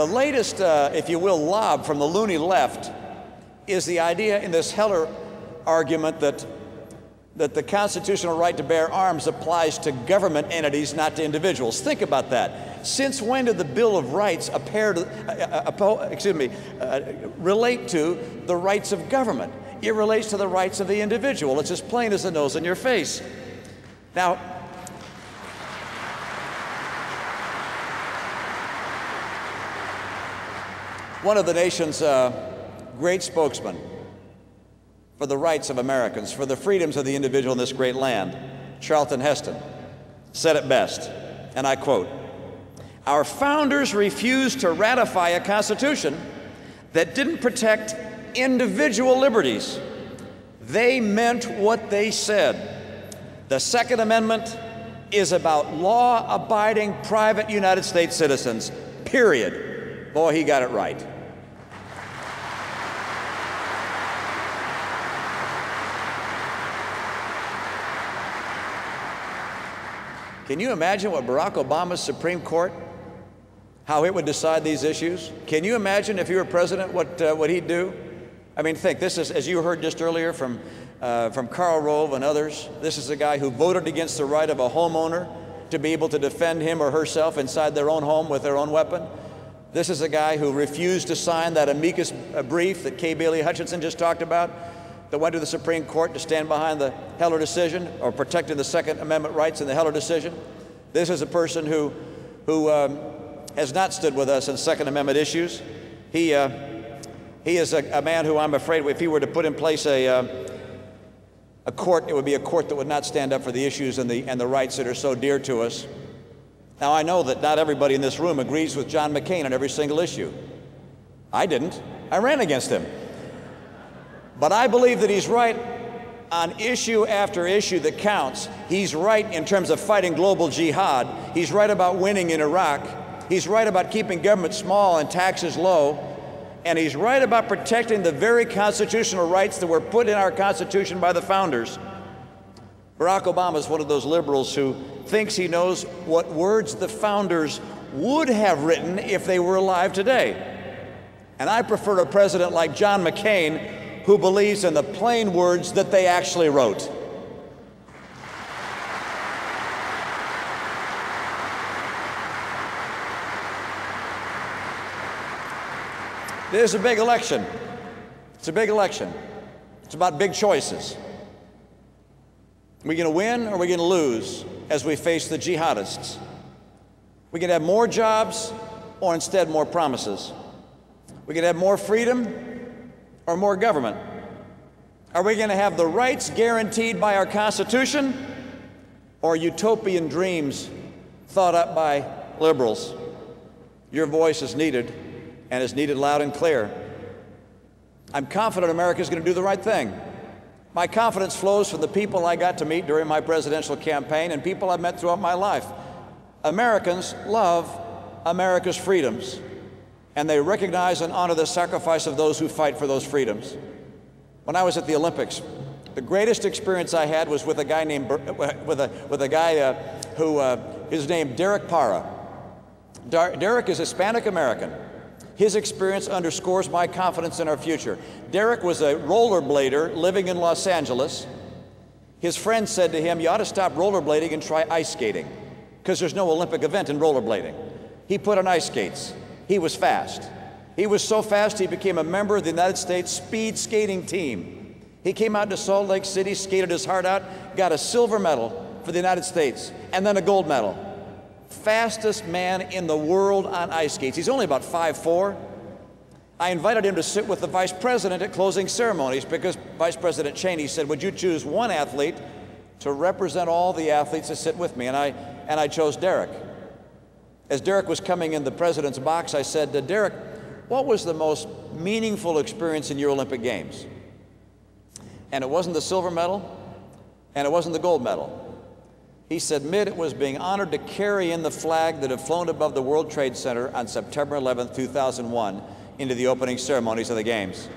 The latest, if you will, lob from the loony left is the idea in this Heller argument that the constitutional right to bear arms applies to government entities, not to individuals. Think about that. Since when did the Bill of Rights relate to the rights of government? It relates to the rights of the individual. It's as plain as the nose in your face. Now, one of the nation's great spokesmen for the rights of Americans, for the freedoms of the individual in this great land, Charlton Heston, said it best, and I quote, "Our founders refused to ratify a constitution that didn't protect individual liberties. They meant what they said. The Second Amendment is about law-abiding private United States citizens, period." Boy, he got it right. Can you imagine what Barack Obama's Supreme Court, how it would decide these issues? Can you imagine if you were president what he'd do? I mean, think, this is, as you heard just earlier from Karl Rove and others, this is a guy who voted against the right of a homeowner to be able to defend him or herself inside their own home with their own weapon. This is a guy who refused to sign that amicus brief that Kay Bailey Hutchinson just talked about, that went to the Supreme Court to stand behind the Heller decision or protecting the Second Amendment rights in the Heller decision. This is a person who has not stood with us in Second Amendment issues. He is a man who I'm afraid if he were to put in place a court, it would be a court that would not stand up for the issues and the rights that are so dear to us. Now, I know that not everybody in this room agrees with John McCain on every single issue. I didn't. I ran against him. But I believe that he's right on issue after issue that counts. He's right in terms of fighting global jihad. He's right about winning in Iraq. He's right about keeping government small and taxes low. And he's right about protecting the very constitutional rights that were put in our Constitution by the founders. Barack Obama is one of those liberals who thinks he knows what words the founders would have written if they were alive today. And I prefer a president like John McCain, who believes in the plain words that they actually wrote. This is a big election. It's a big election. It's about big choices. Are we going to win or are we going to lose as we face the jihadists? We can have more jobs or instead more promises. We can have more freedom or more government. Are we going to have the rights guaranteed by our Constitution or utopian dreams thought up by liberals? Your voice is needed, and is needed loud and clear. I'm confident America is going to do the right thing. My confidence flows from the people I got to meet during my presidential campaign and people I've met throughout my life. Americans love America's freedoms, and they recognize and honor the sacrifice of those who fight for those freedoms. When I was at the Olympics, the greatest experience I had was with a guy named his name Derek Parra. Derek is Hispanic American. His experience underscores my confidence in our future. Derek was a rollerblader living in Los Angeles. His friend said to him, "You ought to stop rollerblading and try ice skating, because there's no Olympic event in rollerblading." He put on ice skates. He was fast. He was so fast he became a member of the United States speed skating team. He came out to Salt Lake City, skated his heart out, got a silver medal for the United States, and then a gold medal. Fastest man in the world on ice skates. He's only about 5'4". I invited him to sit with the vice president at closing ceremonies because Vice President Cheney said, "Would you choose one athlete to represent all the athletes that sit with me?" And I chose Derek. As Derek was coming in the president's box, I said to Derek, "What was the most meaningful experience in your Olympic Games?" And it wasn't the silver medal, and it wasn't the gold medal. He said, "Mitt, it was being honored to carry in the flag that had flown above the World Trade Center on September 11, 2001 into the opening ceremonies of the Games."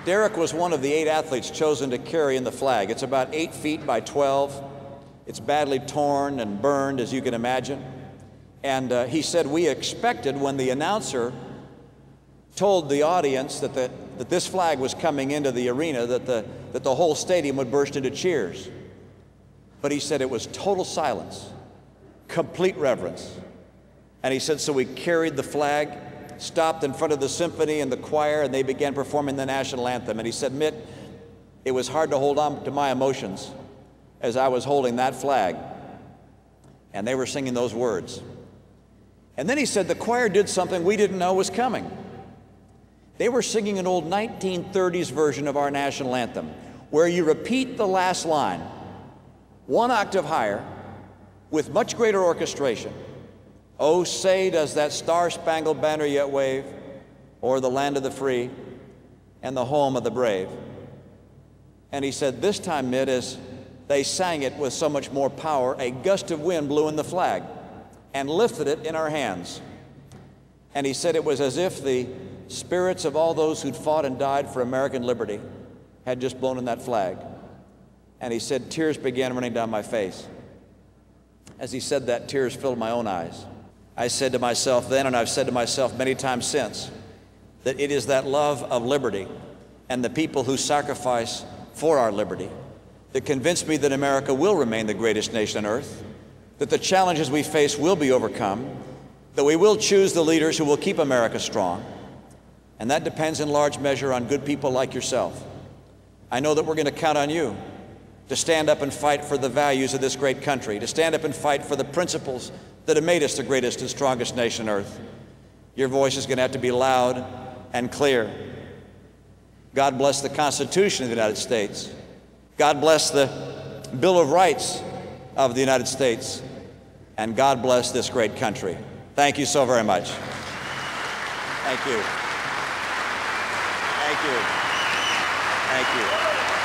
Derek was one of the 8 athletes chosen to carry in the flag. It's about 8 feet by 12. It's badly torn and burned, as you can imagine. And he said, we expected when the announcer told the audience that this flag was coming into the arena, that the whole stadium would burst into cheers. But he said it was total silence, complete reverence. And he said, so we carried the flag, stopped in front of the symphony and the choir, and they began performing the national anthem. And he said, Mitt, it was hard to hold on to my emotions as I was holding that flag. And they were singing those words. And then he said the choir did something we didn't know was coming. They were singing an old 1930s version of our national anthem, where you repeat the last line 1 octave higher with much greater orchestration. Oh, say does that star-spangled banner yet wave o'er the land of the free and the home of the brave. And he said this time, Mitt, as they sang it with so much more power, a gust of wind blew in the flag and lifted it in our hands. And he said it was as if the spirits of all those who'd fought and died for American liberty had just blown in that flag. And he said tears began running down my face. As he said that, tears filled my own eyes. I said to myself then, and I've said to myself many times since, that it is that love of liberty and the people who sacrifice for our liberty that convinced me that America will remain the greatest nation on earth, that the challenges we face will be overcome, that we will choose the leaders who will keep America strong, and that depends in large measure on good people like yourself. I know that we're going to count on you to stand up and fight for the values of this great country, to stand up and fight for the principles that have made us the greatest and strongest nation on earth. Your voice is going to have to be loud and clear. God bless the Constitution of the United States. God bless the Bill of Rights of the United States. And God bless this great country. Thank you so very much. Thank you. Thank you. Thank you.